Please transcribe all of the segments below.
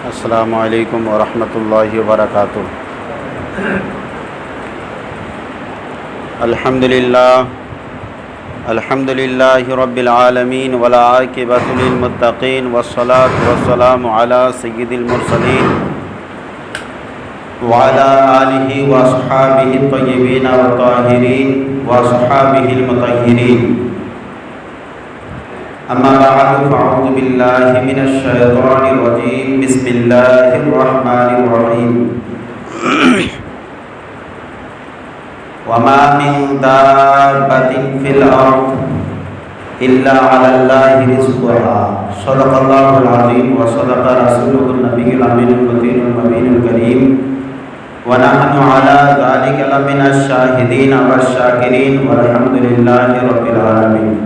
السلام علیکم ورحمۃ اللہ وبرکاتہ۔ الحمد للہ رب العالمین والعاقبۃ للمتقین والصلاة والسلام علی سید المرسلین وعلی آلہ واصحابہ الطیبین الطاہرین واصحابہ المطہرین، اما بعد فاعوذ باللہ من الشیطان الرجیم، بسم اللہ الرحمن الرحیم۔ وما من دابۃ فی الارض الا علی اللہ رزقها، صدق اللہ العظیم وصدق رسولہ النبی الامین المطیع المبین الکریم، ونحن علی ذلک لمن الشاہدین والشاکرین والحمد للہ رب العالمین۔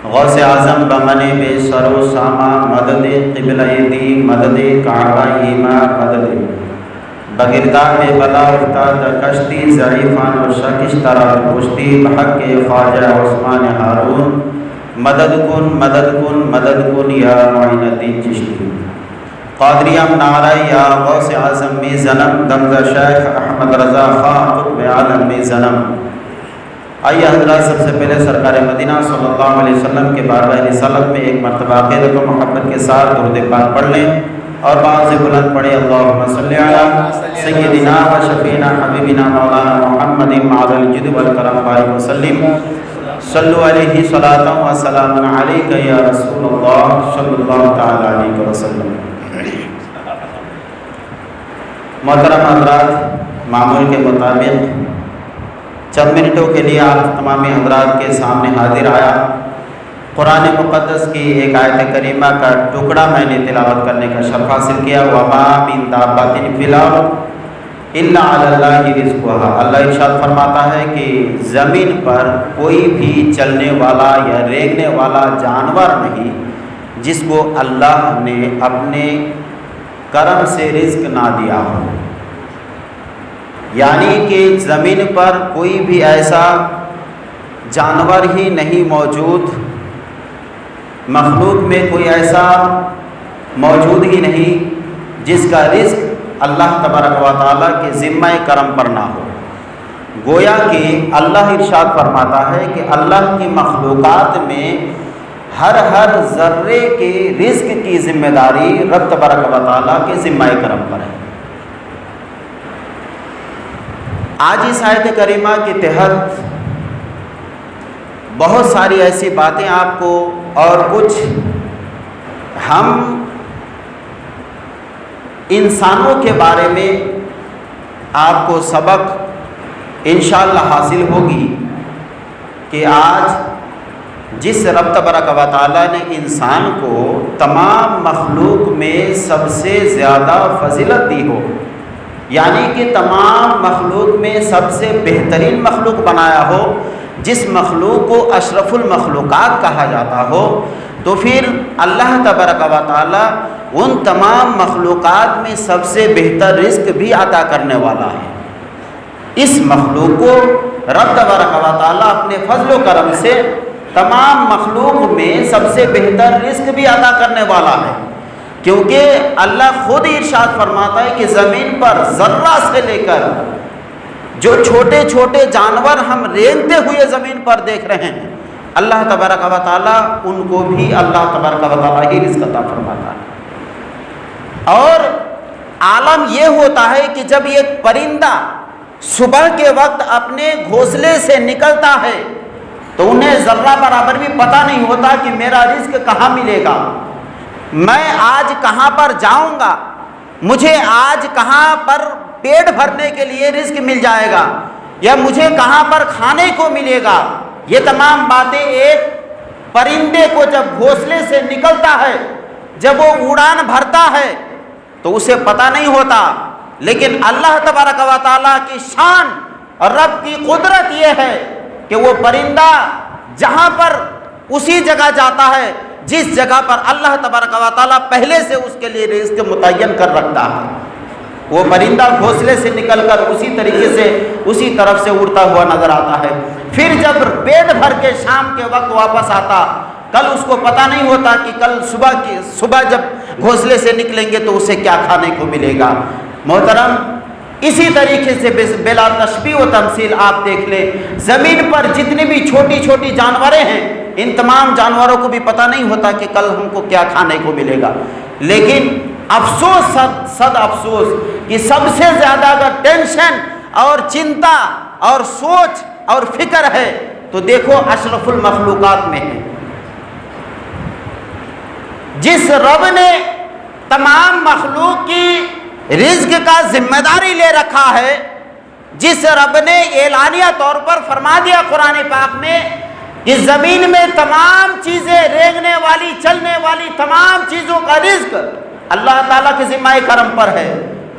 غوث اعظم بمن بے سر و سامہ، مدد قبلہ دی، مدد کعبہ ایما، مدد بگردار بلا افتاد کشتی، ضعیفان و شکش ترا پشتی، بحق خواجہ عثمان ہارون، مدد کن مدد کن مدد کن یا معین الدین چشتی۔ قادریم نعرہ یا غوث اعظم می زنم، دمزہ شیخ احمد رضا خان قطب عالم می زنم۔ آئیے حضرات، سب سے پہلے سرکار مدینہ صلی اللہ علیہ وسلم کے بارگاہ رسالت میں ایک مرتبہ عقیدت و محبت کے ساتھ درود پاک پڑھ لیں اور بعض بلند پڑھیں۔ اللہم صلی علی سیدنا و شفینا حبیبنا مولانا محمد معاذ الجد والکرم بارک وسلم، صلو علیہ صلاۃ و سلام علیک یا رسول اللہ صلی اللہ تعالی علیہ وسلم۔ محترم حضرات، معمول کے مطابق چند منٹوں کے لیے آپ تمام حضرات کے سامنے حاضر آیا۔ قرآن مقدس کی ایک آیت کریمہ کا ٹکڑا میں نے تلاوت کرنے کا شرف حاصل کیا۔ وَمَا مِن دَابَّةٍ فِي الْأَرْضِ إِلَّا عَلَى اللَّهِ رِزْقُهَا۔ اللہ ارشاد فرماتا ہے کہ زمین پر کوئی بھی چلنے والا یا رینگنے والا جانور نہیں جس کو اللہ نے اپنے کرم سے رزق نہ دیا ہو، یعنی کہ زمین پر کوئی بھی ایسا جانور ہی نہیں موجود، مخلوق میں کوئی ایسا موجود ہی نہیں جس کا رزق اللہ تبارک و تعالیٰ کے ذمہ کرم پر نہ ہو۔ گویا کہ اللہ ارشاد فرماتا ہے کہ اللہ کی مخلوقات میں ہر ذرے کے رزق کی ذمہ داری رب تبارک و تعالیٰ کے ذمہ کرم پر ہے۔ آج اس آیت کریمہ کے تحت بہت ساری ایسی باتیں آپ کو اور کچھ ہم انسانوں کے بارے میں آپ کو سبق انشاءاللہ حاصل ہوگی کہ آج جس رب تبارک و تعالیٰ نے انسان کو تمام مخلوق میں سب سے زیادہ فضیلت دی ہو، یعنی کہ تمام مخلوق میں سب سے بہترین مخلوق بنایا ہو، جس مخلوق کو اشرف المخلوقات کہا جاتا ہو، تو پھر اللہ تبارک و تعالی ان تمام مخلوقات میں سب سے بہتر رزق بھی عطا کرنے والا ہے۔ اس مخلوق کو رب تبارک و تعالی اپنے فضل و کرم سے تمام مخلوق میں سب سے بہتر رزق بھی عطا کرنے والا ہے، کیونکہ اللہ خود ارشاد فرماتا ہے کہ زمین پر ذرہ سے لے کر جو چھوٹے چھوٹے جانور ہم رینگتے ہوئے زمین پر دیکھ رہے ہیں، اللہ تبارک و تعالیٰ ان کو بھی اللہ تبارک و تعالیٰ ہی رزق عطا فرماتا ہے۔ اور عالم یہ ہوتا ہے کہ جب یہ پرندہ صبح کے وقت اپنے گھونسلے سے نکلتا ہے تو انہیں ذرہ برابر بھی پتہ نہیں ہوتا کہ میرا رزق کہاں ملے گا، میں آج کہاں پر جاؤں گا، مجھے آج کہاں پر پیٹ بھرنے کے لیے رزق مل جائے گا، یا مجھے کہاں پر کھانے کو ملے گا۔ یہ تمام باتیں ایک پرندے کو جب گھونسلے سے نکلتا ہے، جب وہ اڑان بھرتا ہے تو اسے پتہ نہیں ہوتا، لیکن اللہ تبارک و تعالیٰ کی شان اور رب کی قدرت یہ ہے کہ وہ پرندہ جہاں پر اسی جگہ جاتا ہے جس جگہ پر اللہ تبارک و تعالیٰ پہلے سے اس کے لیے رزق متعین کر رکھتا ہے۔ وہ پرندہ گھونسلے سے نکل کر اسی طریقے سے اسی طرف سے اڑتا ہوا نظر آتا ہے۔ پھر جب پیٹ بھر کے شام کے وقت واپس آتا، کل اس کو پتہ نہیں ہوتا کہ کل صبح جب گھونسلے سے نکلیں گے تو اسے کیا کھانے کو ملے گا۔ محترم، اسی طریقے سے بلا تشبیہ و تمثیل آپ دیکھ لیں، زمین پر جتنی بھی چھوٹی چھوٹی جانوریں ہیں، ان تمام جانوروں کو بھی پتہ نہیں ہوتا کہ کل ہم کو کیا کھانے کو ملے گا، لیکن افسوس صد افسوس کہ سب سے زیادہ اگر ٹینشن اور چنتا اور سوچ اور فکر ہے تو دیکھو اشرف المخلوقات میں ہے۔ جس رب نے تمام مخلوق کی رزق کا ذمہ داری لے رکھا ہے، جس رب نے اعلانیہ طور پر فرما دیا قرآن پاک میں کہ زمین میں تمام چیزیں رینگنے والی چلنے والی تمام چیزوں کا رزق اللہ تعالیٰ کے ذمہ کرم پر ہے،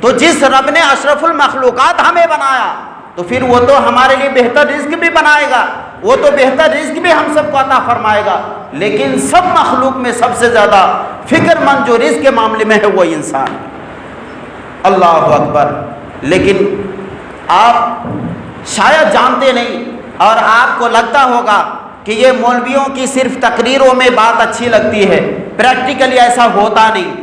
تو جس رب نے اشرف المخلوقات ہمیں بنایا تو پھر وہ تو ہمارے لیے بہتر رزق بھی بنائے گا، وہ تو بہتر رزق بھی ہم سب کو عطا فرمائے گا، لیکن سب مخلوق میں سب سے زیادہ فکر مند جو رزق کے معاملے میں ہے وہ انسان۔ اللہ اکبر۔ لیکن آپ شاید جانتے نہیں اور آپ کو لگتا ہوگا کہ یہ مولویوں کی صرف تقریروں میں بات اچھی لگتی ہے، پریکٹیکلی ایسا ہوتا نہیں۔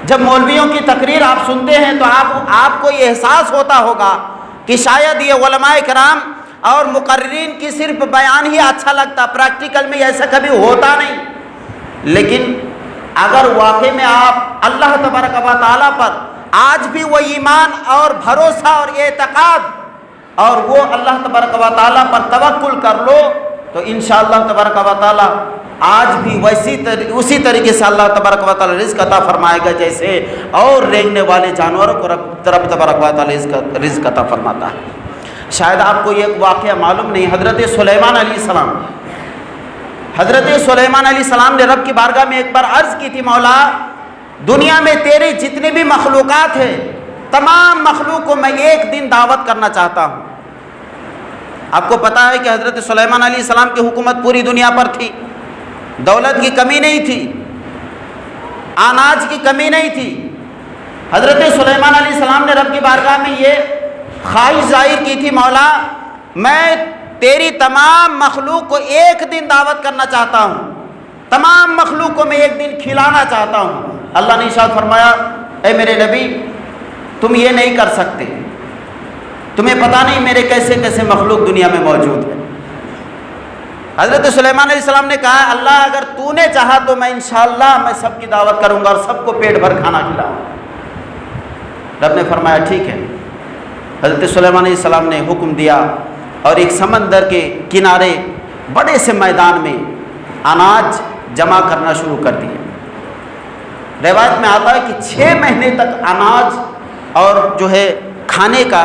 جب مولویوں کی تقریر آپ سنتے ہیں تو آپ کو یہ احساس ہوتا ہوگا کہ شاید یہ علماء کرام اور مقررین کی صرف بیان ہی اچھا لگتا، پریکٹیکل میں ایسا کبھی ہوتا نہیں۔ لیکن اگر واقعی میں آپ اللہ تبارک و تعالیٰ پر آج بھی وہ ایمان اور بھروسہ اور اعتقاد اور وہ اللہ تبارک و تعالیٰ پر توکل کر لو تو انشاءاللہ تبارک و تعالیٰ آج بھی اسی طریقے سے اللہ تبارک و تعالیٰ رزق عطا فرمائے گا جیسے اور رینگنے والے جانوروں کو رب تبارک و تعالیٰ رزق عطا فرماتا ہے۔ شاید آپ کو یہ واقعہ معلوم نہیں، حضرت سلیمان علیہ السلام نے رب کی بارگاہ میں ایک بار عرض کی تھی، مولا دنیا میں تیری جتنی بھی مخلوقات ہیں تمام مخلوق کو میں ایک دن دعوت کرنا چاہتا ہوں۔ آپ کو پتا ہے کہ حضرت سلیمان علیہ السلام کی حکومت پوری دنیا پر تھی، دولت کی کمی نہیں تھی، اناج کی کمی نہیں تھی۔ حضرت سلیمان علیہ السلام نے رب کی بارگاہ میں یہ خواہش ظاہر کی تھی، مولا میں تیری تمام مخلوق کو ایک دن دعوت کرنا چاہتا ہوں، تمام مخلوق کو میں ایک دن کھلانا چاہتا ہوں۔ اللہ نے ارشاد فرمایا، اے میرے نبی تم یہ نہیں کر سکتے، تمہیں پتہ نہیں میرے کیسے کیسے مخلوق دنیا میں موجود ہے۔ حضرت سلیمان علیہ السلام نے کہا، اللہ اگر تو نے چاہا تو میں انشاءاللہ میں سب کی دعوت کروں گا اور سب کو پیٹ بھر کھانا کھلاؤں گا۔ رب نے فرمایا ٹھیک ہے۔ حضرت سلیمان علیہ السلام نے حکم دیا اور ایک سمندر کے کنارے بڑے سے میدان میں اناج جمع کرنا شروع کر دیا۔ روایت میں آتا ہے کہ 6 مہینے تک اناج اور جو ہے کھانے کا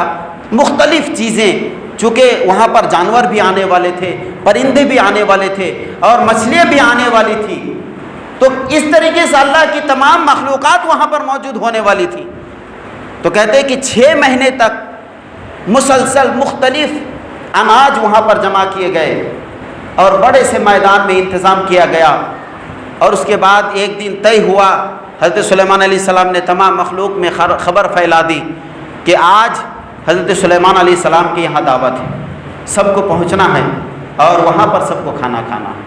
مختلف چیزیں، چونکہ وہاں پر جانور بھی آنے والے تھے، پرندے بھی آنے والے تھے اور مچھلیاں بھی آنے والی تھی، تو اس طریقے سے اللہ کی تمام مخلوقات وہاں پر موجود ہونے والی تھی۔ تو کہتے ہیں کہ 6 مہینے تک مسلسل مختلف اناج وہاں پر جمع کیے گئے اور بڑے سے میدان میں انتظام کیا گیا، اور اس کے بعد ایک دن طے ہوا، حضرت سلیمان علیہ السلام نے تمام مخلوق میں خبر پھیلا دی کہ آج حضرت سلیمان علیہ السلام کے یہاں دعوت ہے، سب کو پہنچنا ہے اور وہاں پر سب کو کھانا کھانا ہے۔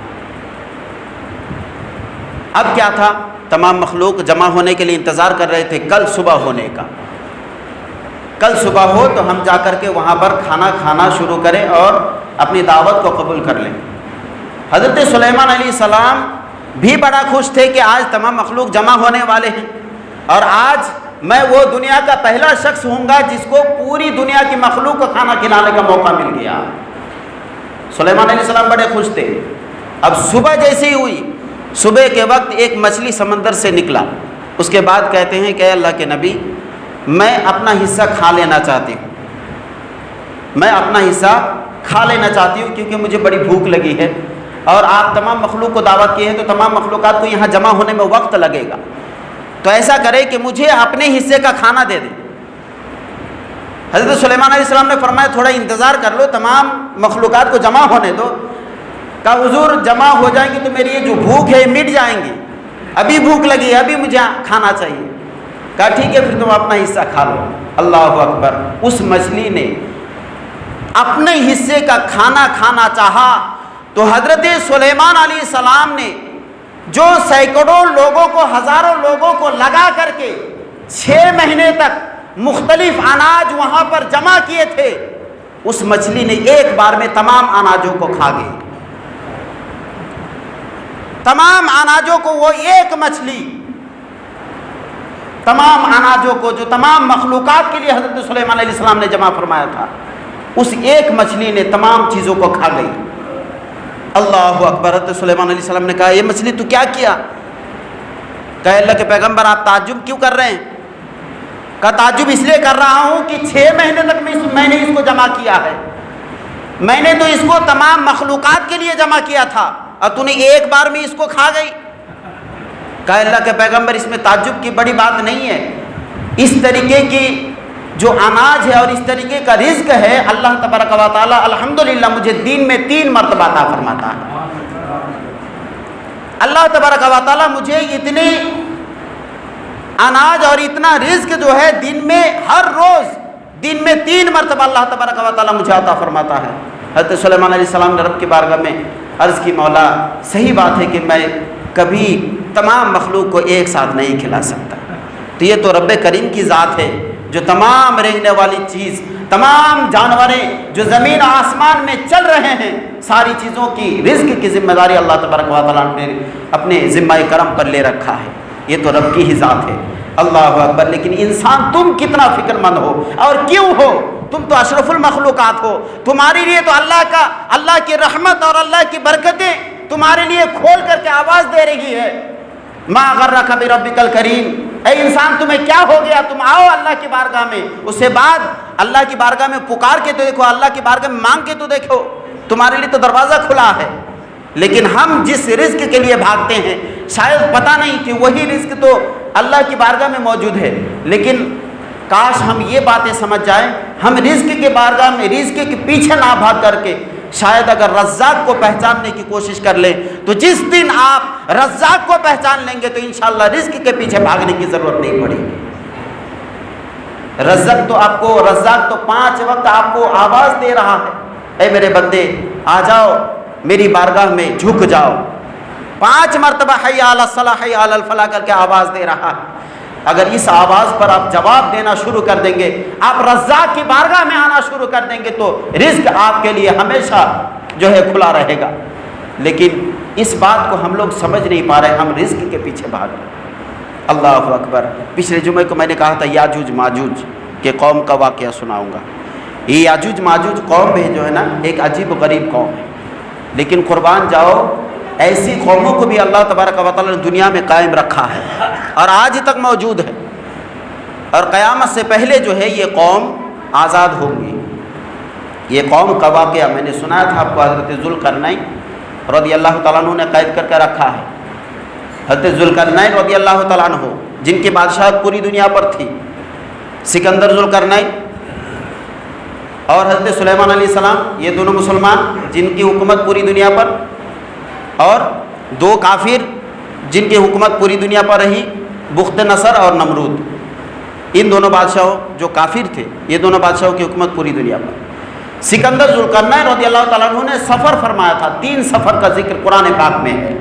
اب کیا تھا، تمام مخلوق جمع ہونے کے لیے انتظار کر رہے تھے کل صبح ہونے کا، کل صبح ہو تو ہم جا کر کے وہاں پر کھانا کھانا شروع کریں اور اپنی دعوت کو قبول کر لیں۔ حضرت سلیمان علیہ السلام بھی بڑا خوش تھے کہ آج تمام مخلوق جمع ہونے والے ہیں اور آج میں وہ دنیا کا پہلا شخص ہوں گا جس کو پوری دنیا کی مخلوق کو کھانا کھلانے کا موقع مل گیا۔ سلیمان علیہ السلام بڑے خوش تھے۔ اب صبح جیسی ہوئی، صبح کے وقت ایک مچھلی سمندر سے نکلا، اس کے بعد کہتے ہیں کہ اے اللہ کے نبی میں اپنا حصہ کھا لینا چاہتی ہوں، میں اپنا حصہ کھا لینا چاہتی ہوں کیونکہ مجھے بڑی بھوک لگی ہے اور آپ تمام مخلوق کو دعوت کیے ہیں تو تمام مخلوقات کو یہاں جمع ہونے میں وقت لگے گا، تو ایسا کرے کہ مجھے اپنے حصے کا کھانا دے دیں۔ حضرت سلیمان علیہ السلام نے فرمایا تھوڑا انتظار کر لو، تمام مخلوقات کو جمع ہونے دو۔ کہا حضور جمع ہو جائیں گی تو میری یہ جو بھوک ہے مٹ جائیں گی، ابھی بھوک لگی ہے، ابھی مجھے کھانا چاہیے۔ کہا ٹھیک ہے پھر تم اپنا حصہ کھا لو۔ اللہ اکبر، اس مچھلی نے اپنے حصے کا کھانا کھانا چاہا تو حضرت سلیمان علیہ السلام نے جو سینکڑوں لوگوں کو، ہزاروں لوگوں کو لگا کر کے 6 مہینے تک مختلف اناج وہاں پر جمع کیے تھے، اس مچھلی نے ایک بار میں تمام اناجوں کو کھا گئی۔ تمام اناجوں کو وہ ایک مچھلی، تمام اناجوں کو جو تمام مخلوقات کے لیے حضرت سلیمان علیہ السلام نے جمع فرمایا تھا، اس ایک مچھلی نے تمام چیزوں کو کھا گئی۔ اللہ اکبر۔ حضرت سلیمان علیہ السلام نے کہا یہ مچھلی تو کیا کیا؟ کہا اللہ کے پیغمبر آپ تعجب کیوں کر رہے ہیں؟ کہا تعجب اس لیے کر رہا ہوں کہ 6 مہینے تک میں نے اس کو جمع کیا ہے، میں نے تو اس کو تمام مخلوقات کے لیے جمع کیا تھا اور تو نے ایک بار میں اس کو کھا گئی۔ کہا اللہ کے پیغمبر اس میں تعجب کی بڑی بات نہیں ہے، اس طریقے کی جو اناج ہے اور اس طریقے کا رزق ہے اللہ تبارک و تعالی الحمدللہ مجھے دین میں 3 مرتبہ عطا فرماتا ہے۔ اللہ تبارک و تعالی مجھے اتنے اناج اور اتنا رزق جو ہے دن میں ہر روز دن میں 3 مرتبہ اللہ تبارک و تعالی مجھے عطا فرماتا ہے۔ حضرت سلیمان علیہ السلام نے رب کی بارگاہ میں عرض کی مولا صحیح بات ہے کہ میں کبھی تمام مخلوق کو ایک ساتھ نہیں کھلا سکتا، تو یہ تو رب کریم کی ذات ہے جو تمام رہنے والی چیز، تمام جانوریں جو زمین و آسمان میں چل رہے ہیں، ساری چیزوں کی رزق کی ذمہ داری اللہ تبارک و تعالیٰ نے اپنے ذمہ کرم پر لے رکھا ہے، یہ تو رب کی ہی ذات ہے۔ اللہ اکبر۔ لیکن انسان تم کتنا فکر مند ہو اور کیوں ہو؟ تم تو اشرف المخلوقات ہو، تمہارے لیے تو اللہ کی رحمت اور اللہ کی برکتیں تمہارے لیے کھول کر کے آواز دے رہی ہے۔ ما غرک بربک الکریم، اے انسان تمہیں کیا ہو گیا؟ تم آؤ اللہ کی بارگاہ میں، اس کے بعد اللہ کی بارگاہ میں پکار کے تو دیکھو، اللہ کی بارگاہ میں مانگ کے تو دیکھو، تمہارے لیے تو دروازہ کھلا ہے۔ لیکن ہم جس رزق کے لیے بھاگتے ہیں شاید پتہ نہیں کہ وہی رزق تو اللہ کی بارگاہ میں موجود ہے، لیکن کاش ہم یہ باتیں سمجھ جائیں، ہم رزق کے بارگاہ میں رزق کے پیچھے نہ بھاگ کر کے شاید اگر رزاق کو پہچاننے کی کوشش کر لیں تو جس دن آپ رزاق کو پہچان لیں گے تو انشاءاللہ رزق کے پیچھے بھاگنے کی ضرورت نہیں پڑے گی۔ رزاق تو 5 وقت آپ کو آواز دے رہا ہے، اے میرے بندے آ جاؤ میری بارگاہ میں جھک جاؤ، 5 مرتبہ حی علی الصلاۃ حی علی الفلاح کر کے آواز دے رہا ہے۔ اگر اس آواز پر آپ جواب دینا شروع کر دیں گے، آپ رزاق کی بارگاہ میں آنا شروع کر دیں گے تو رزق آپ کے لیے ہمیشہ جو ہے کھلا رہے گا۔ لیکن اس بات کو ہم لوگ سمجھ نہیں پا رہے، ہم رزق کے پیچھے بھاگ رہے ہیں۔ اللہ اکبر۔ پچھلے جمعے کو میں نے کہا تھا یاجوج ماجوج کے قوم کا واقعہ سناؤں گا۔ یہ یاجوج ماجوج قوم ہے جو ہے نا، ایک عجیب و غریب قوم ہے، لیکن قربان جاؤ ایسی قوموں کو بھی اللہ تبارک و تعالیٰ نے دنیا میں قائم رکھا ہے اور آج تک موجود ہے، اور قیامت سے پہلے جو ہے یہ قوم آزاد ہوگی۔ یہ قوم کا واقعہ میں نے سنایا تھا آپ کو، حضرت ذوالقرنین رضی اللہ تعالیٰ عنہ نے قید کر کے رکھا ہے۔ حضرت ذوالقرنین رضی اللہ تعالیٰ عنہ جن کی بادشاہت پوری دنیا پر تھی، سکندر ذوالقرنین اور حضرت سلیمان علیہ السلام، یہ دونوں مسلمان جن کی حکومت پوری دنیا پر، اور 2 کافر جن کی حکومت پوری دنیا پر رہی، بخت نصر اور نمرود۔ ان دونوں بادشاہوں جو کافر تھے، یہ دونوں بادشاہوں کی حکومت پوری دنیا پر۔ سکندر ذوالقرنین رضی اللہ تعالیٰ عنہ نے سفر فرمایا تھا، 3 سفر کا ذکر قرآن پاک میں ہے۔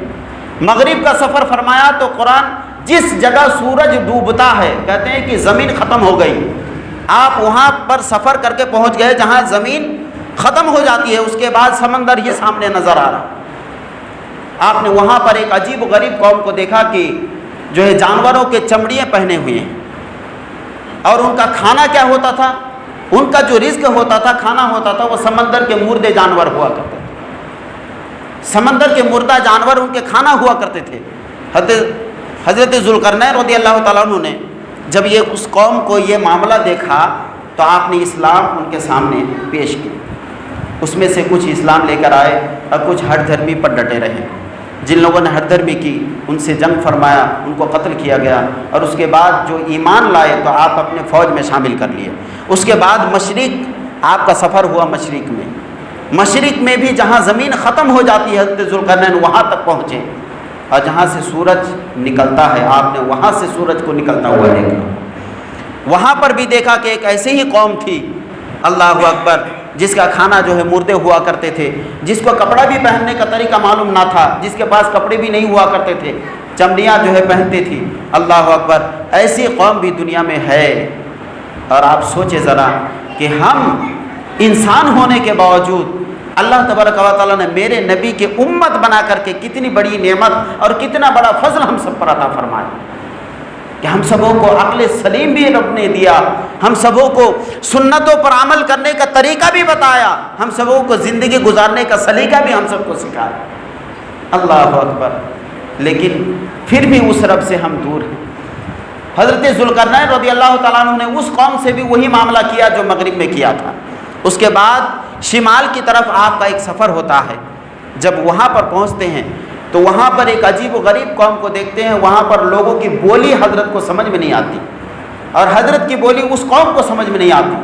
مغرب کا سفر فرمایا تو قرآن جس جگہ سورج ڈوبتا ہے، کہتے ہیں کہ زمین ختم ہو گئی، آپ وہاں پر سفر کر کے پہنچ گئے جہاں زمین ختم ہو جاتی ہے، اس کے بعد سمندر یہ سامنے نظر آ رہا۔ آپ نے وہاں پر ایک عجیب و غریب قوم کو دیکھا کہ جو ہے جانوروں کے چمڑیاں پہنے ہوئے ہیں، اور ان کا کھانا کیا ہوتا تھا؟ ان کا جو رزق ہوتا تھا، کھانا ہوتا تھا، وہ سمندر کے مردے جانور ہوا کرتے تھے۔ سمندر کے مردہ جانور ان کے کھانا ہوا کرتے تھے۔ حضرت ذوالقرنین رضی اللہ تعالیٰ عنہ نے جب یہ اس قوم کو یہ معاملہ دیکھا تو آپ نے اسلام ان کے سامنے پیش کی۔ اس میں سے کچھ اسلام لے کر آئے اور کچھ ہٹ دھرمی پر ڈٹے رہے۔ جن لوگوں نے ہٹ دھرمی کی ان سے جنگ فرمایا، ان کو قتل کیا گیا، اور اس کے بعد جو ایمان لائے تو آپ اپنے فوج میں شامل کر لیے۔ اس کے بعد مشرق آپ کا سفر ہوا، مشرق میں بھی جہاں زمین ختم ہو جاتی ہے حضرت ذوالقرنین وہاں تک پہنچے، اور جہاں سے سورج نکلتا ہے آپ نے وہاں سے سورج کو نکلتا ہوا دیکھا۔ وہاں پر بھی دیکھا کہ ایک ایسی ہی قوم تھی، اللہ اکبر، جس کا کھانا جو ہے مردے ہوا کرتے تھے، جس کو کپڑا بھی پہننے کا طریقہ معلوم نہ تھا، جس کے پاس کپڑے بھی نہیں ہوا کرتے تھے، چمڑیاں جو ہے پہنتے تھی۔ اللہ اکبر، ایسی قوم بھی دنیا میں ہے۔ اور آپ سوچیں ذرا کہ ہم انسان ہونے کے باوجود اللہ تبارک و تعالیٰ نے میرے نبی کے امت بنا کر کے کتنی بڑی نعمت اور کتنا بڑا فضل ہم سب پر عطا فرمایا کہ ہم سبوں کو عقل سلیم بھی رب نے دیا، ہم سبوں کو سنتوں پر عمل کرنے کا طریقہ بھی بتایا، ہم سبوں کو زندگی گزارنے کا سلیقہ بھی ہم سب کو سکھایا۔ اللہ اکبر، لیکن پھر بھی اس رب سے ہم دور ہیں۔ حضرت ذوالقرنین رضی اللہ تعالیٰ عنہ نے اس قوم سے بھی وہی معاملہ کیا جو مغرب میں کیا تھا۔ اس کے بعد شمال کی طرف آپ کا ایک سفر ہوتا ہے، جب وہاں پر پہنچتے ہیں تو وہاں پر ایک عجیب و غریب قوم کو دیکھتے ہیں۔ وہاں پر لوگوں کی بولی حضرت کو سمجھ میں نہیں آتی اور حضرت کی بولی اس قوم کو سمجھ میں نہیں آتی۔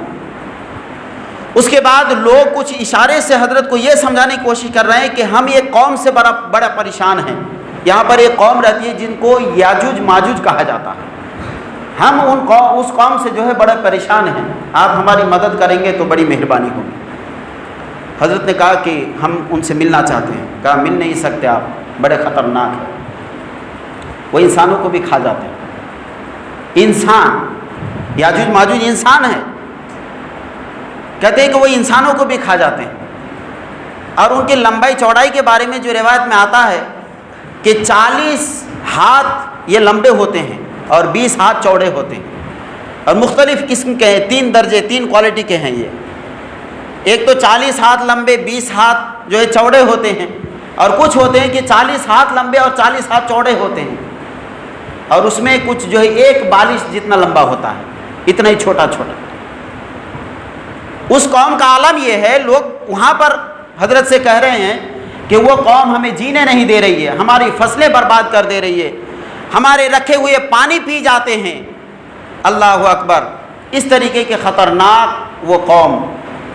اس کے بعد لوگ کچھ اشارے سے حضرت کو یہ سمجھانے کی کوشش کر رہے ہیں کہ ہم یہ قوم سے بڑا پریشان ہیں۔ یہاں پر ایک قوم رہتی ہے جن کو یاجوج ماجوج کہا جاتا ہے، ہم اس قوم سے جو ہے بڑے پریشان ہیں، آپ ہماری مدد کریں گے تو بڑی مہربانی ہوگی۔ حضرت نے کہا کہ ہم ان سے ملنا چاہتے ہیں۔ کہا مل نہیں سکتے، آپ بڑے خطرناک ہیں، وہ انسانوں کو بھی کھا جاتے ہیں۔ انسان، یاجوج ماجوج انسان ہے، کہتے ہیں کہ وہ انسانوں کو بھی کھا جاتے ہیں۔ اور ان کی لمبائی چوڑائی کے بارے میں جو روایت میں آتا ہے کہ 40 ہاتھ یہ لمبے ہوتے ہیں اور 20 ہاتھ چوڑے ہوتے ہیں، اور مختلف قسم کے ہیں، 3 درجے 3 کوالٹی کے ہیں یہ۔ ایک تو 40 ہاتھ لمبے 20 ہاتھ جو ہے چوڑے ہوتے ہیں، اور کچھ ہوتے ہیں کہ 40 ہاتھ لمبے اور 40 ہاتھ چوڑے ہوتے ہیں، اور اس میں کچھ جو ہے ایک بالش جتنا لمبا ہوتا ہے، اتنا ہی چھوٹا چھوٹا۔ اس قوم کا عالم یہ ہے، لوگ وہاں پر حضرت سے کہہ رہے ہیں کہ وہ قوم ہمیں جینے نہیں دے رہی ہے، ہماری فصلیں برباد کر دے رہی ہے، ہمارے رکھے ہوئے پانی پی جاتے ہیں۔ اللہ اکبر، اس طریقے کے خطرناک وہ قوم۔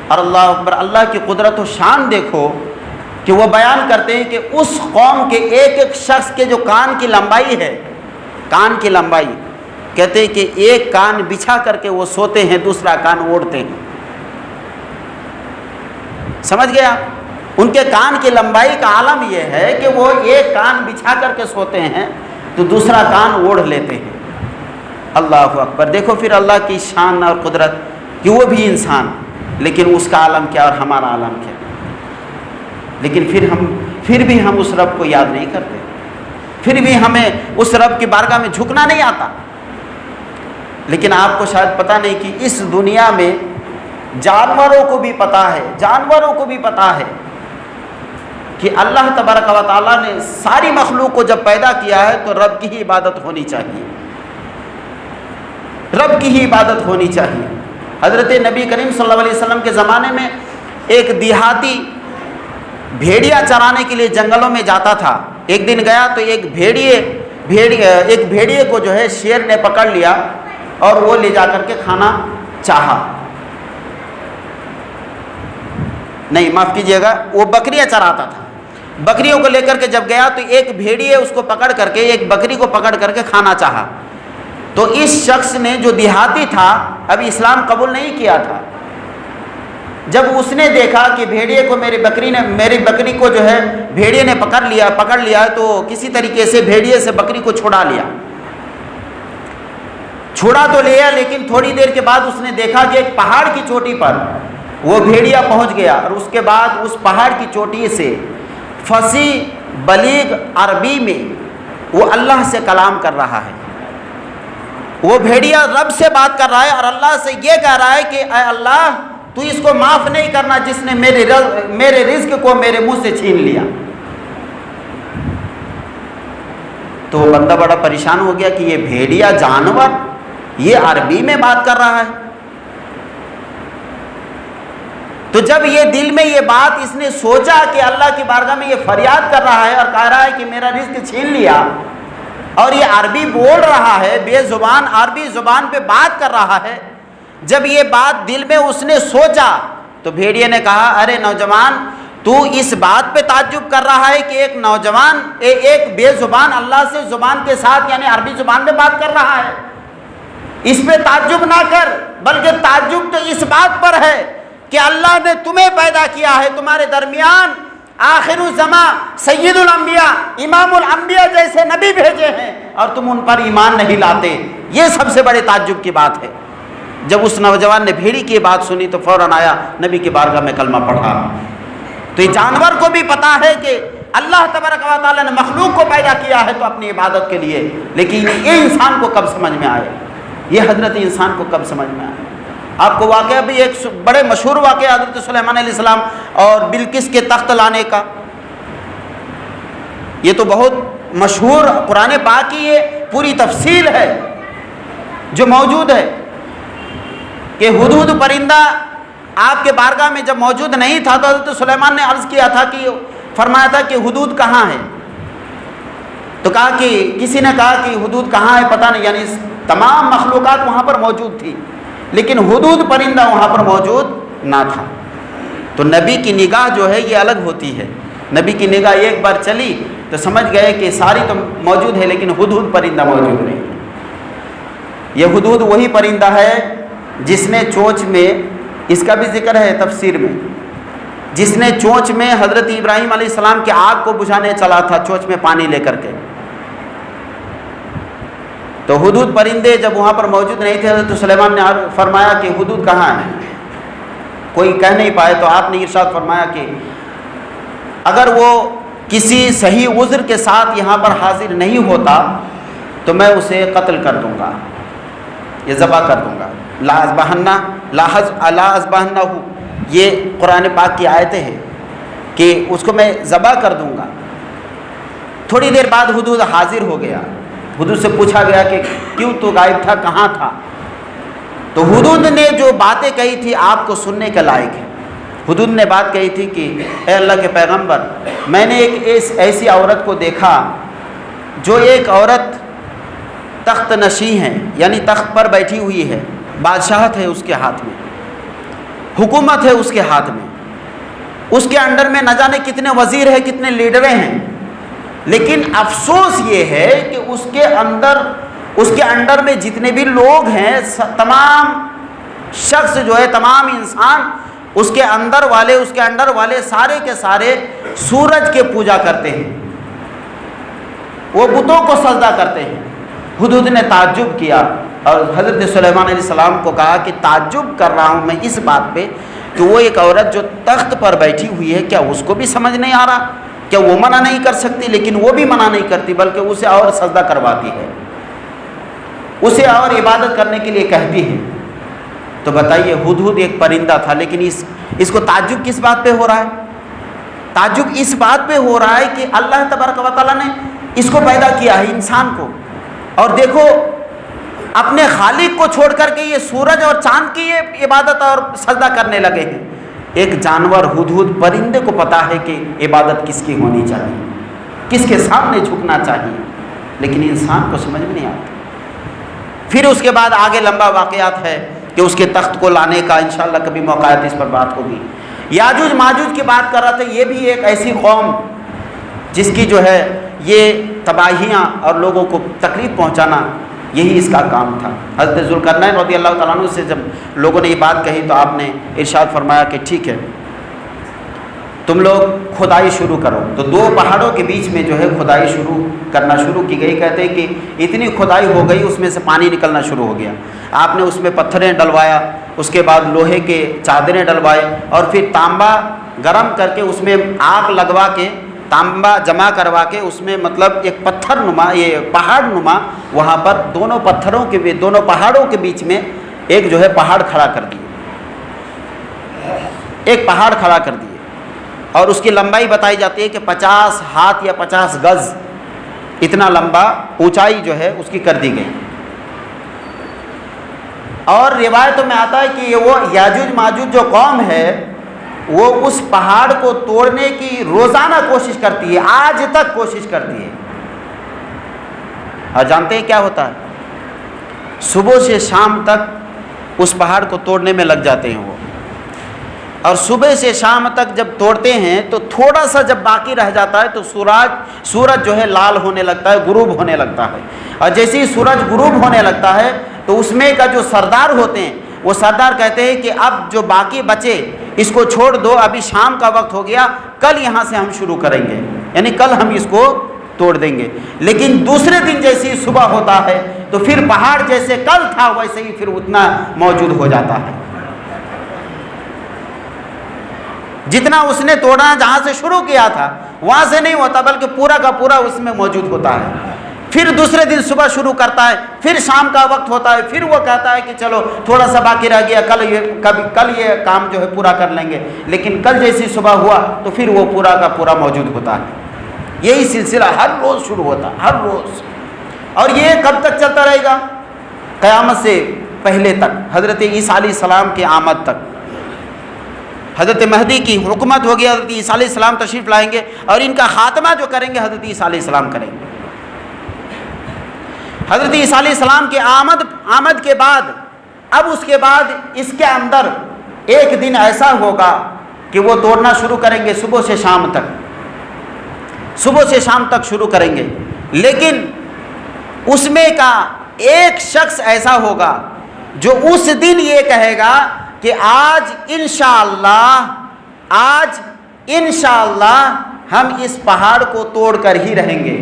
اور اللہ اکبر، اللہ کی قدرت و شان دیکھو کہ وہ بیان کرتے ہیں کہ اس قوم کے ایک ایک شخص کے جو کان کی لمبائی ہے، کان کی لمبائی، کہتے ہیں کہ ایک کان بچھا کر کے وہ سوتے ہیں، دوسرا کان اوڑھتے ہیں۔ سمجھ گیا؟ ان کے کان کی لمبائی کا عالم یہ ہے کہ وہ ایک کان بچھا کر کے سوتے ہیں تو دوسرا کان اوڑھ لیتے ہیں۔ اللہ اکبر، دیکھو پھر اللہ کی شان اور قدرت کہ وہ بھی انسان، لیکن اس کا عالم کیا اور ہمارا عالم کیا۔ لیکن پھر بھی ہم اس رب کو یاد نہیں کرتے، پھر بھی ہمیں اس رب کی بارگاہ میں جھکنا نہیں آتا۔ لیکن آپ کو شاید پتہ نہیں کہ اس دنیا میں جانوروں کو بھی پتہ ہے، جانوروں کو بھی پتہ ہے کہ اللہ تبارک و تعالیٰ نے ساری مخلوق کو جب پیدا کیا ہے تو رب کی ہی عبادت ہونی چاہیے، رب کی ہی عبادت ہونی چاہیے۔ حضرت نبی کریم صلی اللہ علیہ وسلم کے زمانے میں ایک دیہاتی بھیڑیا چرانے کے لیے جنگلوں میں جاتا تھا۔ ایک دن گیا تو ایک بھیڑیے کو جو ہے شیر نے پکڑ لیا اور وہ لے جا کر کے کھانا چاہا، نہیں معاف کیجیے گا، وہ بکریاں چراتا تھا۔ بکریوں کو لے کر کے جب گیا تو ایک بھیڑیے اس کو پکڑ کر کے، ایک بکری کو پکڑ کر کے کھانا چاہا۔ تو اس شخص نے جو دیہاتی تھا، ابھی اسلام قبول نہیں کیا تھا، جب اس نے دیکھا کہ بھیڑیے کو میری بکری کو جو ہے بھیڑیے نے پکڑ لیا تو کسی طریقے سے بھیڑیے سے بکری کو چھڑا تو لیا، لیکن تھوڑی دیر کے بعد اس نے دیکھا کہ ایک پہاڑ کی چوٹی پر وہ بھیڑیا پہنچ گیا، اور اس کے بعد اس پہاڑ کی چوٹی سے فصیح بلیغ عربی میں وہ اللہ سے کلام کر رہا ہے۔ وہ بھیڑیا رب سے بات کر رہا ہے اور اللہ سے یہ کہہ رہا ہے کہ اے اللہ، تو اس کو معاف نہیں کرنا جس نے میرے رزق کو میرے منہ سے چھین لیا۔ تو وہ بندہ بڑا پریشان ہو گیا کہ یہ بھیڑیا جانور یہ عربی میں بات کر رہا ہے۔ تو جب یہ دل میں یہ بات اس نے سوچا کہ اللہ کی بارگاہ میں یہ فریاد کر رہا ہے اور کہہ رہا ہے کہ میرا رزق چھین لیا، اور یہ عربی بول رہا ہے، بے زبان عربی زبان پہ بات کر رہا ہے، جب یہ بات دل میں اس نے سوچا تو بھیڑیے نے کہا، ارے نوجوان، تو اس بات پہ تعجب کر رہا ہے کہ ایک نوجوان ایک بے زبان اللہ سے زبان کے ساتھ یعنی عربی زبان میں بات کر رہا ہے، اس پہ تعجب نہ کر، بلکہ تعجب تو اس بات پر ہے کہ اللہ نے تمہیں پیدا کیا ہے، تمہارے درمیان آخر الزمان سید الانبیاء امام الانبیاء جیسے نبی بھیجے ہیں اور تم ان پر ایمان نہیں لاتے، یہ سب سے بڑے تعجب کی بات ہے۔ جب اس نوجوان نے بھیڑی کی بات سنی تو فوراً آیا، نبی کی بارگاہ میں کلمہ پڑھا۔ تو یہ جانور کو بھی پتا ہے کہ اللہ تبارک و تعالیٰ نے مخلوق کو پیدا کیا ہے تو اپنی عبادت کے لیے، لیکن یہ انسان کو کب سمجھ میں آئے، یہ حضرت انسان کو کب سمجھ میں آئے۔ آپ کو واقعہ بھی ایک بڑے مشہور واقعہ حضرت سلیمان علیہ السلام اور بلقیس کے تخت لانے کا، یہ تو بہت مشہور قرآن پاک کی یہ پوری تفصیل ہے جو موجود ہے کہ ہدہد پرندہ آپ کے بارگاہ میں جب موجود نہیں تھا تو حضرت سلیمان نے عرض کیا تھا کہ فرمایا تھا کہ ہدہد کہاں ہے، تو کہا کہ کسی نے کہا کہ ہدہد کہاں ہے پتہ نہیں، یعنی تمام مخلوقات وہاں پر موجود تھی لیکن ہدہد پرندہ وہاں پر موجود نہ تھا۔ تو نبی کی نگاہ جو ہے یہ الگ ہوتی ہے، نبی کی نگاہ ایک بار چلی تو سمجھ گئے کہ ساری تو موجود ہے لیکن ہدہد پرندہ موجود نہیں۔ یہ ہدہد وہی پرندہ ہے جس نے چونچ میں، اس کا بھی ذکر ہے تفسیر میں، جس نے چونچ میں حضرت ابراہیم علیہ السلام کی آگ کو بجھانے چلا تھا چونچ میں پانی لے کر کے۔ تو ہدہد پرندے جب وہاں پر موجود نہیں تھے، حضرت سلیمان نے فرمایا کہ ہدہد کہاں ہے، کوئی کہہ نہیں پائے، تو آپ نے ارشاد فرمایا کہ اگر وہ کسی صحیح عذر کے ساتھ یہاں پر حاضر نہیں ہوتا تو میں اسے قتل کر دوں گا، یہ ذبح کر دوں گا۔ لا اذبحنہ یہ قرآن پاک کی آیتیں ہیں کہ اس کو میں ذبح کر دوں گا۔ تھوڑی دیر بعد ہدہد حاضر ہو گیا، ہدہد سے پوچھا گیا کہ کیوں تو غائب تھا، کہاں تھا؟ تو ہدہد نے جو باتیں کہی تھی آپ کو سننے کے لائق ہے۔ ہدہد نے بات کہی تھی کہ اے اللہ کے پیغمبر، میں نے ایک ایسی عورت کو دیکھا جو ایک عورت تخت نشین ہے، یعنی تخت پر بیٹھی ہوئی ہے، بادشاہت ہے اس کے ہاتھ میں، حکومت ہے اس کے ہاتھ میں، اس کے انڈر میں نہ جانے کتنے وزیر ہیں، کتنے لیڈریں ہیں، لیکن افسوس یہ ہے کہ اس کے انڈر میں جتنے بھی لوگ ہیں، تمام شخص جو ہے، تمام انسان اس کے انڈر والے سارے کے سارے سورج کے پوجا کرتے ہیں، وہ بتوں کو سجدہ کرتے ہیں۔ ہدہد نے تعجب کیا اور حضرت سلیمان علیہ السلام کو کہا کہ تعجب کر رہا ہوں میں اس بات پہ کہ وہ ایک عورت جو تخت پر بیٹھی ہوئی ہے، کیا اس کو بھی سمجھ نہیں آ رہا؟ کیا وہ منع نہیں کر سکتی؟ لیکن وہ بھی منع نہیں کرتی بلکہ اسے اور سجدہ کرواتی ہے، اسے اور عبادت کرنے کے لیے کہتی ہے۔ تو بتائیے، ہدہد ایک پرندہ تھا لیکن اس کو تعجب کس بات پہ ہو رہا ہے؟ تعجب اس بات پہ ہو رہا ہے کہ اللہ تبارک و تعالیٰ نے اس کو پیدا کیا ہے، انسان کو، اور دیکھو اپنے خالق کو چھوڑ کر کے یہ سورج اور چاند کی یہ عبادت اور سجدہ کرنے لگے ہیں۔ ایک جانور ہدہد پرندے کو پتا ہے کہ عبادت کس کی ہونی چاہیے، کس کے سامنے جھکنا چاہیے، لیکن انسان کو سمجھ میں نہیں آتا۔ پھر اس کے بعد آگے لمبا واقعات ہے کہ اس کے تخت کو لانے کا انشاءاللہ کبھی موقع ہے تو اس پر بات ہوگی۔ یاجوج ماجوج کی بات کر رہا تھا، یہ بھی ایک ایسی قوم جس کی جو ہے یہ تباہیاں اور لوگوں کو تکلیف پہنچانا، یہی اس کا کام تھا۔ حضرت ذوالقرنین رضی اللہ تعالیٰ عنہ سے جب لوگوں نے یہ بات کہی تو آپ نے ارشاد فرمایا کہ ٹھیک ہے، تم لوگ کھدائی شروع کرو۔ تو دو پہاڑوں کے بیچ میں جو ہے کھدائی کرنا شروع کی گئی۔ کہتے ہیں کہ اتنی کھدائی ہو گئی اس میں سے پانی نکلنا شروع ہو گیا۔ آپ نے اس میں پتھریں ڈلوایا، اس کے بعد لوہے کے چادریں ڈلوائے اور پھر تانبا گرم کر کے اس میں آگ لگوا کے تانبا جمع کروا کے اس میں مطلب ایک پتھر نما، یہ پہاڑ نما، وہاں پر دونوں پہاڑوں کے بیچ میں ایک جو ہے پہاڑ کھڑا کر دیے، ایک پہاڑ کھڑا کر دیے، اور اس کی لمبائی بتائی جاتی ہے کہ 50 ہاتھ یا 50 گز اتنا لمبا اونچائی جو ہے اس کی کر دی گئی۔ اور روایتوں میں آتا ہے کہ یہ وہ یاجوج ماجوج جو قوم ہے وہ اس پہاڑ کو توڑنے کی روزانہ کوشش کرتی ہے، آج تک کوشش کرتی ہے۔ اور جانتے ہیں کیا ہوتا ہے؟ صبح سے شام تک اس پہاڑ کو توڑنے میں لگ جاتے ہیں وہ، اور صبح سے شام تک جب توڑتے ہیں تو تھوڑا سا جب باقی رہ جاتا ہے تو سورج جو ہے لال ہونے لگتا ہے، غروب ہونے لگتا ہے، اور جیسے ہی سورج غروب ہونے لگتا ہے تو اس میں کا جو سردار ہوتے ہیں وہ سردار کہتے ہیں کہ اب جو باقی بچے اس کو چھوڑ دو، ابھی شام کا وقت ہو گیا، کل یہاں سے ہم شروع کریں گے، یعنی کل ہم اس کو توڑ دیں گے۔ لیکن دوسرے دن جیسی صبح ہوتا ہے تو پھر پہاڑ جیسے کل تھا ویسے ہی پھر اتنا موجود ہو جاتا ہے، جتنا اس نے توڑنا جہاں سے شروع کیا تھا وہاں سے نہیں ہوتا، بلکہ پورا کا پورا اس میں موجود ہوتا ہے۔ پھر دوسرے دن صبح شروع کرتا ہے، پھر شام کا وقت ہوتا ہے، پھر وہ کہتا ہے کہ چلو تھوڑا سا باقی رہ گیا، کل یہ کام جو ہے پورا کر لیں گے، لیکن کل جیسی صبح ہوا تو پھر وہ پورا کا پورا موجود ہوتا ہے۔ یہی سلسلہ ہر روز شروع ہوتا ہے، ہر روز، اور یہ کب تک چلتا رہے گا؟ قیامت سے پہلے تک، حضرت عیسیٰ علیہ السلام کی آمد تک۔ حضرت مہدی کی حکومت ہوگی، حضرت عیسیٰ علیہ السلام تشریف لائیں گے اور ان کا خاتمہ جو کریں گے حضرت عیسیٰ علیہ السلام کریں گے۔ حضرت عیسیٰ علیہ السلام کی آمد کے بعد اب اس کے بعد اس کے اندر ایک دن ایسا ہوگا کہ وہ توڑنا شروع کریں گے صبح سے شام تک، صبح سے شام تک شروع کریں گے، لیکن اس میں کا ایک شخص ایسا ہوگا جو اس دن یہ کہے گا کہ آج انشاءاللہ ہم اس پہاڑ کو توڑ کر ہی رہیں گے۔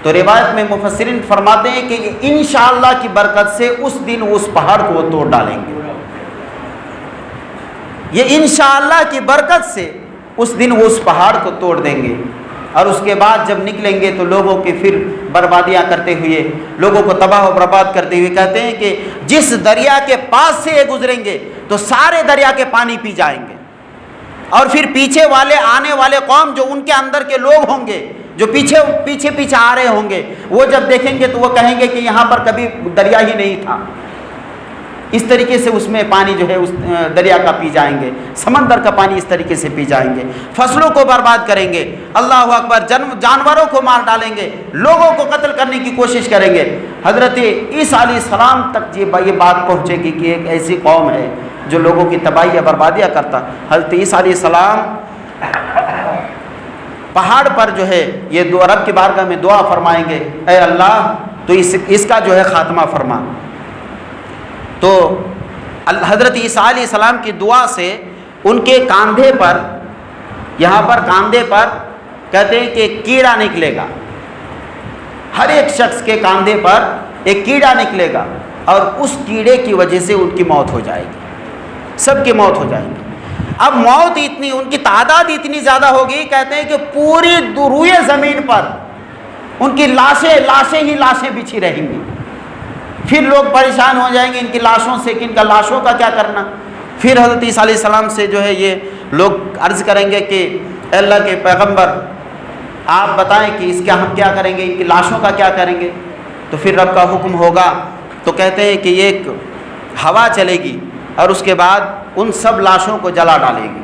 تو روایت میں مفسرین فرماتے ہیں کہ انشاءاللہ کی برکت سے اس دن اس پہاڑ کو وہ توڑ ڈالیں گے، یہ انشاءاللہ کی برکت سے اس دن وہ اس پہاڑ کو توڑ دیں گے۔ اور اس کے بعد جب نکلیں گے تو لوگوں کی پھر بربادیاں کرتے ہوئے، لوگوں کو تباہ و برباد کرتے ہوئے کہتے ہیں کہ جس دریا کے پاس سے یہ گزریں گے تو سارے دریا کے پانی پی جائیں گے، اور پھر پیچھے والے آنے والے قوم جو ان کے اندر کے لوگ ہوں گے جو پیچھے آ رہے ہوں گے، وہ جب دیکھیں گے تو وہ کہیں گے کہ یہاں پر کبھی دریا ہی نہیں تھا۔ اس طریقے سے اس میں پانی جو ہے اس دریا کا پی جائیں گے، سمندر کا پانی اس طریقے سے پی جائیں گے، فصلوں کو برباد کریں گے، اللہ اکبر، جانوروں کو مار ڈالیں گے، لوگوں کو قتل کرنے کی کوشش کریں گے۔ حضرت عیسیٰ علیہ السلام تک یہ بات پہنچے گی کہ ایک ایسی قوم ہے جو لوگوں کی تباہی یا بربادیاں کرتا۔ حضرت عیسیٰ علیہ السلام پہاڑ پر جو ہے یہ رب کی بارگاہ میں دعا فرمائیں گے، اے اللہ تو اس کا جو ہے خاتمہ فرما۔ تو حضرت عیسیٰ علیہ السلام کی دعا سے ان کے کاندھے پر، یہاں پر کاندھے پر کہتے ہیں کہ کیڑا نکلے گا، ہر ایک شخص کے کاندھے پر ایک کیڑا نکلے گا، اور اس کیڑے کی وجہ سے ان کی موت ہو جائے گی، سب کی موت ہو جائے گی۔ اب موت اتنی، ان کی تعداد اتنی زیادہ ہوگی، کہتے ہیں کہ پوری روئے زمین پر ان کی لاشیں بچھی رہیں گی۔ پھر لوگ پریشان ہو جائیں گے ان کی لاشوں سے کہ ان کا لاشوں کا کیا کرنا۔ پھر حضرت عیسیٰ علیہ السلام سے جو ہے یہ لوگ عرض کریں گے کہ اے اللہ کے پیغمبر آپ بتائیں کہ اس کا ہم کیا کریں گے، ان کی لاشوں کا کیا کریں گے۔ تو پھر رب کا حکم ہوگا، تو کہتے ہیں کہ ایک ہوا چلے گی اور اس کے بعد ان سب لاشوں کو جلا ڈالے گی۔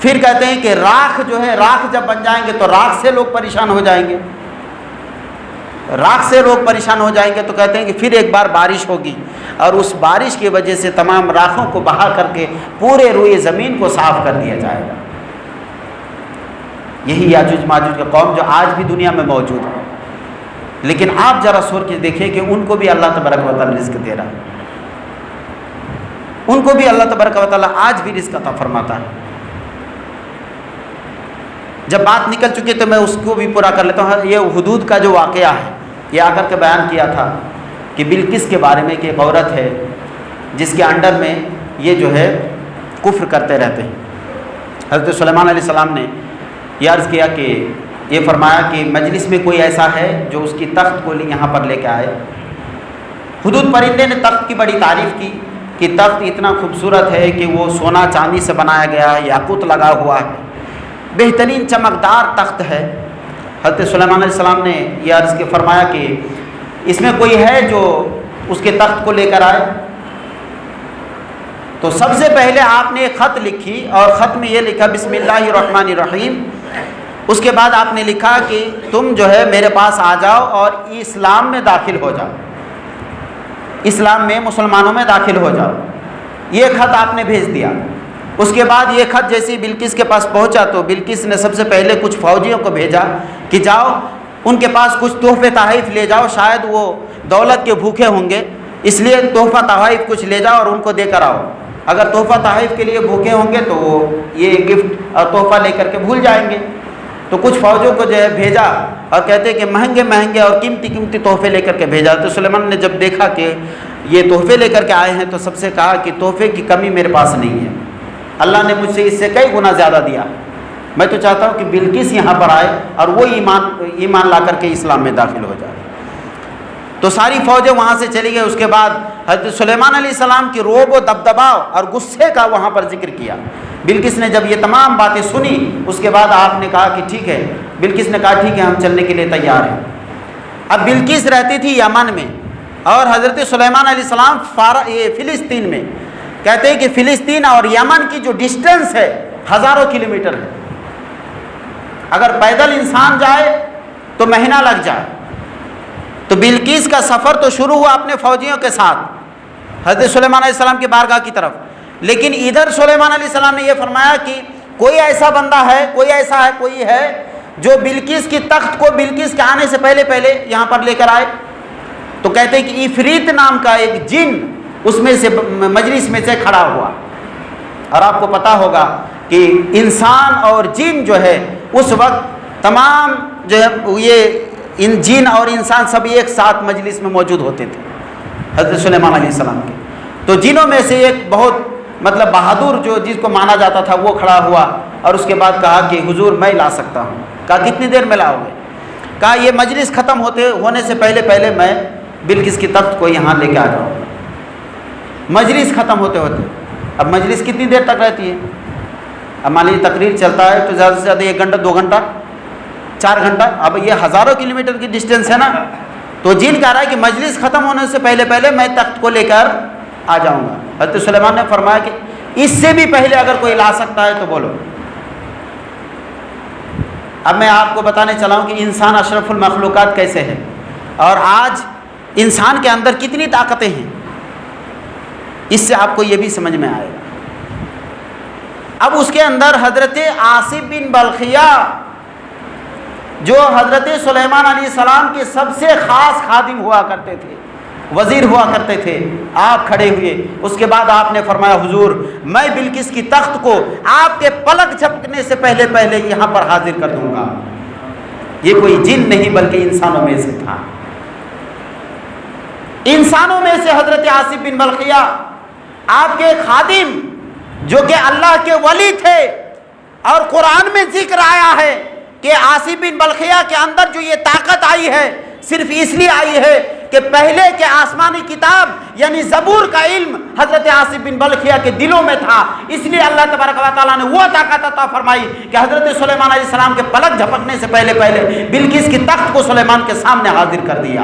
پھر کہتے ہیں کہ راکھ جو ہے، راکھ جب بن جائیں گے تو راکھ سے لوگ پریشان ہو جائیں گے، راکھ سے لوگ پریشان ہو جائیں گے۔ تو کہتے ہیں کہ پھر ایک بار بارش ہوگی، اور اس بارش کی وجہ سے تمام راکھوں کو بہا کر کے پورے روئے زمین کو صاف کر دیا جائے گا۔ یہی یاجوج ماجوج کا قوم جو آج بھی دنیا میں موجود ہے، لیکن آپ ذرا سوچ کے دیکھیں کہ ان کو بھی اللہ تبارک و تعالیٰ رزق دے رہا ہے، ان کو بھی اللہ تبارک و تعالیٰ آج بھی رزق عطا فرماتا ہے۔ جب بات نکل چکی تو میں اس کو بھی پورا کر لیتا ہوں۔ یہ حدود کا جو واقعہ ہے یہ آ کر کے بیان کیا تھا کہ بلقیس کے بارے میں کہ ایک عورت ہے جس کے انڈر میں یہ جو ہے کفر کرتے رہتے ہیں۔ حضرت سلیمان علیہ السلام نے یہ عرض کیا کہ یہ فرمایا کہ مجلس میں کوئی ایسا ہے جو اس کی تخت کو یہاں پر لے کے آئے۔ حدود پرندے نے تخت کی بڑی تعریف کی کہ تخت اتنا خوبصورت ہے کہ وہ سونا چاندی سے بنایا گیا ہے، یاقوت لگا ہوا ہے، بہترین چمکدار تخت ہے۔ حضرت سلیمان علیہ السلام نے یہ عرض کے فرمایا کہ اس میں کوئی ہے جو اس کے تخت کو لے کر آئے۔ تو سب سے پہلے آپ نے ایک خط لکھی اور خط میں یہ لکھا بسم اللہ الرحمن الرحیم۔ اس کے بعد آپ نے لکھا کہ تم جو ہے میرے پاس آ جاؤ اور اسلام میں داخل ہو جاؤ، اسلام میں مسلمانوں میں داخل ہو جاؤ۔ یہ خط آپ نے بھیج دیا۔ اس کے بعد یہ خط جیسے بلقیس کے پاس پہنچا تو بلقیس نے سب سے پہلے کچھ فوجیوں کو بھیجا کہ جاؤ ان کے پاس کچھ تحفے تحائف لے جاؤ، شاید وہ دولت کے بھوکے ہوں گے اس لیے تحفہ تحائف کچھ لے جاؤ اور ان کو دے کر آؤ. اگر تحفہ تحائف کے لیے بھوکے ہوں گے تو وہ یہ گفٹ اور تحفہ لے کر کے بھول جائیں گے. تو کچھ فوجوں کو جو ہے بھیجا اور کہتے کہ مہنگے مہنگے اور قیمتی قیمتی تحفے لے کر کے بھیجا. تو سلیمان نے جب دیکھا کہ یہ تحفے لے کر کے آئے ہیں تو سب سے کہا کہ تحفے کی کمی میرے پاس نہیں ہے, اللہ نے مجھ سے اس سے کئی گنا زیادہ دیا. میں تو چاہتا ہوں کہ بلقیس یہاں پر آئے اور وہ ایمان لا کر کے اسلام میں داخل ہو جائے. تو ساری فوجیں وہاں سے چلی گئی. اس کے بعد حضرت سلیمان علیہ السلام کی روب و دبدبا اور غصے کا وہاں پر ذکر کیا. بلقیس نے جب یہ تمام باتیں سنی اس کے بعد آپ نے کہا کہ ٹھیک ہے, بلقیس نے کہا ٹھیک ہے ہم چلنے کے لیے تیار ہیں. اب بلقیس رہتی تھی یمن میں اور حضرت سلیمان علیہ السلام فلسطین میں. کہتے ہیں کہ فلسطین اور یمن کی جو ڈسٹینس ہے ہزاروں کلومیٹر ہے. اگر پیدل انسان جائے تو مہینہ لگ جائے. تو بلقیس کا سفر تو شروع ہوا اپنے فوجیوں کے ساتھ حضرت سلیمان علیہ السلام کی بارگاہ کی طرف, لیکن ادھر سلیمان علیہ السلام نے یہ فرمایا کہ کوئی ایسا بندہ ہے, کوئی ہے جو بلقیس کی تخت کو بلقیس کے آنے سے پہلے یہاں پر لے کر آئے. تو کہتے ہیں کہ عفریت نام کا ایک جن اس میں سے مجلس میں سے کھڑا ہوا. اور آپ کو پتہ ہوگا کہ انسان اور جن جو ہے اس وقت تمام جو ہے یہ ان جن اور انسان سب ایک ساتھ مجلس میں موجود ہوتے تھے حضرت سلیمان علیہ السلام کے. تو جنوں میں سے ایک بہت بہادر جو جس کو مانا جاتا تھا وہ کھڑا ہوا اور اس کے بعد کہا کہ حضور میں لا سکتا ہوں. کہا کتنی دیر میں لاؤ گے؟ کہا یہ مجلس ختم ہونے سے پہلے میں بلقیس کی تخت کو یہاں لے کے آ جاؤں. مجلس ختم ہوتے اب مجلس کتنی دیر تک رہتی ہے؟ اب مان لیجیے تقریر چلتا ہے تو زیادہ سے زیادہ 1 گھنٹہ 2 گھنٹہ 4 گھنٹہ. اب یہ ہزاروں کلومیٹر کی ڈسٹینس ہے نا. تو جن کہہ رہا ہے کہ مجلس ختم ہونے سے پہلے میں تخت کو لے کر آ جاؤں گا. حضرت سلیمان نے فرمایا کہ اس سے بھی پہلے اگر کوئی لا سکتا ہے تو بولو. اب میں آپ کو بتانے چلا ہوں کہ انسان اشرف المخلوقات کیسے ہے اور آج انسان کے اندر کتنی طاقتیں ہیں. اس سے آپ کو یہ بھی سمجھ میں آئے گا. اب اس کے اندر حضرت آصف بن بلخیہ جو حضرت سلیمان علیہ السلام کے سب سے خاص خادم ہوا کرتے تھے, وزیر ہوا کرتے تھے, آپ کھڑے ہوئے. اس کے بعد آپ نے فرمایا حضور میں بلقیس کی تخت کو آپ کے پلک جھپکنے سے پہلے یہاں پر حاضر کر دوں گا. یہ کوئی جن نہیں بلکہ انسانوں میں سے تھا. انسانوں میں سے حضرت آصف بن بلخیہ آپ کے خادم جو کہ اللہ کے ولی تھے, اور قرآن میں ذکر آیا ہے کہ آصف بن بلخیہ کے اندر جو یہ طاقت آئی ہے صرف اس لیے آئی ہے کہ پہلے کے آسمانی کتاب یعنی زبور کا علم حضرت آصف بن بلخیہ کے دلوں میں تھا. اس لیے اللہ تبارک و تعالیٰ نے وہ طاقت عطا فرمائی کہ حضرت سلیمان علیہ السلام کے پلک جھپکنے سے پہلے بلقیس کی تخت کو سلیمان کے سامنے حاضر کر دیا.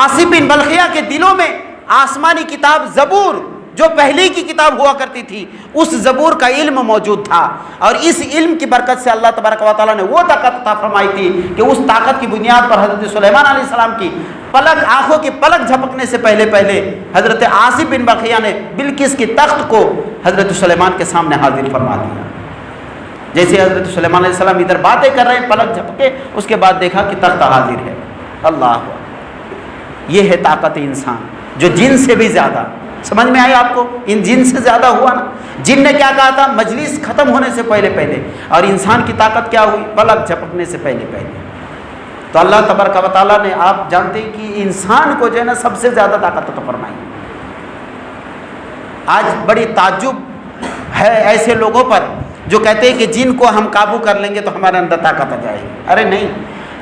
آصف بن بلخیہ کے دلوں میں آسمانی کتاب زبور جو پہلے کی کتاب ہوا کرتی تھی اس زبور کا علم موجود تھا, اور اس علم کی برکت سے اللہ تبارک و تعالیٰ نے وہ طاقت عطا فرمائی تھی کہ اس طاقت کی بنیاد پر حضرت سلیمان علیہ السلام کی آنکھوں کی پلک جھپکنے سے پہلے حضرت آصف بن بلخیہ نے بلقیس کی تخت کو حضرت سلیمان کے سامنے حاضر فرما دیا. جیسے حضرت سلیمان علیہ السلام ادھر باتیں کر رہے ہیں پلک جھپکے, اس کے بعد دیکھا کہ تخت حاضر ہے. اللہ, یہ ہے طاقت انسان جو جن سے بھی زیادہ. سمجھ میں آئی آپ کو؟ ان جن سے زیادہ ہوا نا. جن نے کیا کہا تھا؟ مجلس ختم ہونے سے پہلے, اور انسان کی طاقت کیا ہوئی؟ پلک جھپکنے سے پہلے. تو اللہ تبارک و تعالیٰ نے, آپ جانتے ہیں کہ انسان کو جو ہے نا سب سے زیادہ طاقت عطا فرمائی. آج بڑی تعجب ہے ایسے لوگوں پر جو کہتے ہیں کہ جن کو ہم قابو کر لیں گے تو ہمارے اندر طاقت آ جائے گی. ارے نہیں,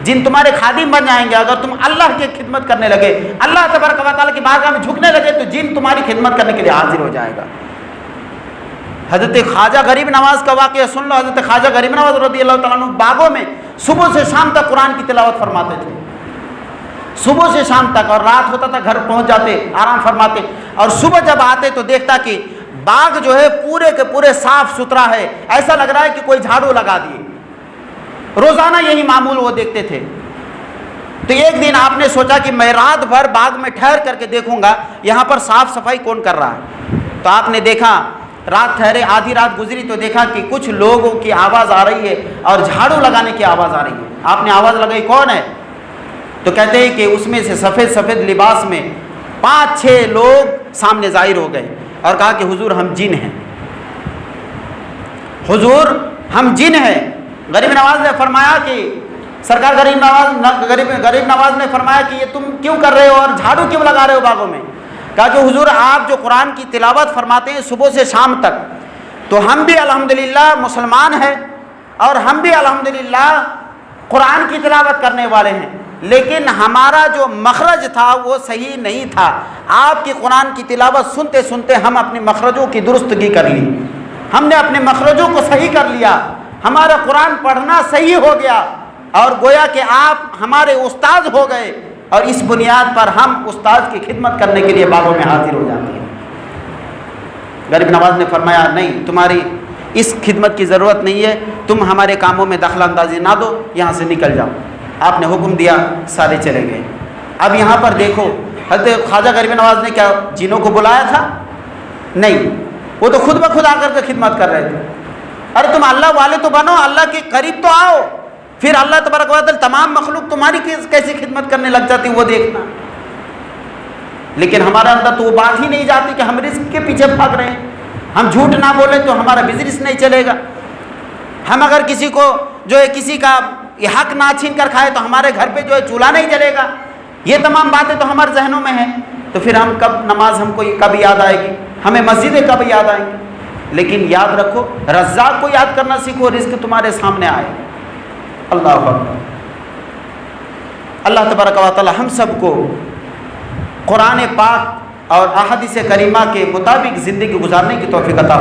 جن تمہارے خادم بن جائیں گے. اگر تم اللہ کی خدمت کرنے لگے, اللہ تبارک و تعالیٰ کی بارگاہ میں جھکنے لگے, تو جن تمہاری خدمت کرنے کے لیے حاضر ہو جائے گا. حضرت خواجہ غریب نواز کا واقعہ سن لو. حضرت خواجہ غریب نواز رضی اللہ تعالیٰ عنہ باغوں میں صبح سے شام تک قرآن کی تلاوت فرماتے تھے, صبح سے شام تک, اور رات ہوتا تھا گھر پہنچ جاتے, آرام فرماتے. اور صبح جب آتے تو دیکھتا کہ باغ جو ہے پورے کے پورے صاف ستھرا ہے, ایسا لگ رہا ہے کہ کوئی جھاڑو لگا دیے. روزانہ یہی معمول وہ دیکھتے تھے. تو ایک دن آپ نے سوچا کہ میں رات بھر باغ میں ٹھہر کر کے دیکھوں گا یہاں پر صاف صفائی کون کر رہا ہے. تو آپ نے دیکھا, رات ٹھہرے, آدھی رات گزری تو دیکھا کہ کچھ لوگوں کی آواز آ رہی ہے اور جھاڑو لگانے کی آواز آ رہی ہے. آپ نے آواز لگائی, کون ہے؟ تو کہتے ہیں کہ اس میں سے سفید سفید لباس میں 5-6 لوگ سامنے ظاہر ہو گئے اور کہا کہ حضور ہم جن ہیں، حضور ہم جن ہیں۔ غریب نواز نے فرمایا کہ سرکار غریب نواز نے فرمایا کہ یہ تم کیوں کر رہے ہو اور جھاڑو کیوں لگا رہے ہو باغوں میں؟ کہا کہ حضور آپ جو قرآن کی تلاوت فرماتے ہیں صبح سے شام تک، تو ہم بھی الحمدللہ مسلمان ہیں اور ہم بھی الحمدللہ قرآن کی تلاوت کرنے والے ہیں، لیکن ہمارا جو مخرج تھا وہ صحیح نہیں تھا۔ آپ کی قرآن کی تلاوت سنتے سنتے ہم اپنے مخرجوں کی درستگی کر لی، ہم نے اپنے مخرجوں کو صحیح کر لیا، ہمارا قرآن پڑھنا صحیح ہو گیا اور گویا کہ آپ ہمارے استاد ہو گئے، اور اس بنیاد پر ہم استاد کی خدمت کرنے کے لیے باغوں میں حاضر ہو جاتے ہیں۔ غریب نواز نے فرمایا نہیں، تمہاری اس خدمت کی ضرورت نہیں ہے، تم ہمارے کاموں میں دخل اندازی نہ دو، یہاں سے نکل جاؤ۔ آپ نے حکم دیا، سارے چلے گئے۔ اب یہاں پر دیکھو، حضرت خواجہ غریب نواز نے کیا جنوں کو بلایا تھا؟ نہیں، وہ تو خود بخود آ کر کے خدمت کر رہے تھے۔ ارے تم اللہ والے تو بنو، اللہ کے قریب تو آؤ، پھر اللہ تبارک و تعالی تمام مخلوق تمہاری کیسی خدمت کرنے لگ جاتی وہ دیکھنا۔ لیکن ہمارے اندر تو وہ بات ہی نہیں جاتی کہ ہم رزق کے پیچھے بھاگ رہے ہیں، ہم جھوٹ نہ بولیں تو ہمارا بزنس نہیں چلے گا، ہم اگر کسی کو جو ہے کسی کا یہ حق نہ چھین کر کھائے تو ہمارے گھر پہ جو ہے چولہا نہیں جلے گا۔ یہ تمام باتیں تو ہمارے ذہنوں میں ہیں، تو پھر ہم کب نماز ہم کو کب یاد آئے گی، ہمیں مسجدیں کب یاد آئیں گی؟ لیکن یاد رکھو، رزاق کو یاد کرنا سیکھو، رزق تمہارے سامنے آئے۔ اللہ اکبر۔ اللہ تبارک و تعالی ہم سب کو قرآن پاک اور احادیث کریمہ کے مطابق زندگی گزارنے کی توفیق عطا فرمائے۔